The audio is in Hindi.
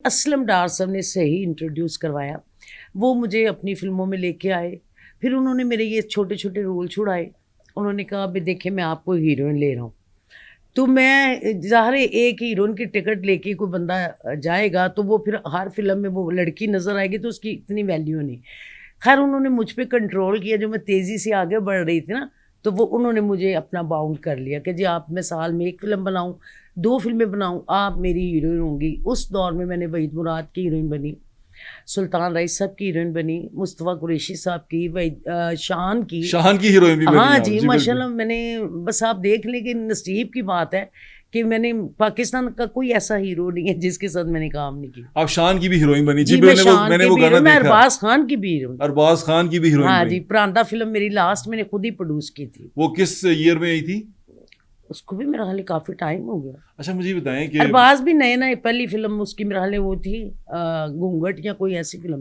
असलम डार साहब ने सही इंट्रोड्यूस करवाया, वो मुझे अपनी फ़िल्मों में लेके आए। फिर उन्होंने मेरे ये छोटे छोटे रोल छुड़ाए। उन्होंने कहा अभी देखिए मैं आपको हीरोइन ले रहा हूँ। तो मैं ज़ाहिर है एक हीरोइन की टिकट लेके कोई बंदा जाएगा तो वो फिर हर फ़िल्म में वो लड़की नज़र आएगी तो उसकी इतनी वैल्यू नहीं। ख़ैर उन्होंने मुझ पे कंट्रोल किया, जो मैं तेज़ी से आगे बढ़ रही थी ना, तो वो उन्होंने मुझे अपना बाउंड कर लिया कि जी आप, मैं साल में 1 फ़िल्म बनाऊँ, 2 फ़िल्में बनाऊँ, आप मेरी हीरोइन होंगी। उस दौर में मैंने वहीद मुराद की हीरोइन बनी, सुल्तान रईस साहब की हीरोइन बनी, मुस्तफ़ा कुरैशी साहब की, शान की हीरोइन भी बनी हाँ आप। जी, जी बिल्कुल। माशाल्लाह मैंने, बस आप देख लें कि नसीब की बात है कि मैंने, पाकिस्तान का कोई ऐसा हीरो नहीं है जिसके साथ मैंने काम नहीं किया। आप शान की भी हीरोइन बनी। जी जी, मैं मैंने वो शान मैंने की वो भी गाना हीरोइन, मैं देखा। अरबाज़ खान की भी हीरोइन। अरबाज खान की भी हीरोइन हाँ बनी। जी, प्रांता फ़िल्म मेरी लास्ट मैंने खुद ही प्रोड्यूस की थी। वो किस ईयर में आई थी? उसको भी मेरा हाल काफ़ी टाइम हो गया। अच्छा मुझे बताएं कि अरबाज़ भी नए-नए, पहली फ़िल्म उसकी मेरा हाल वो थी घूंघट या कोई ऐसी फ़िल्म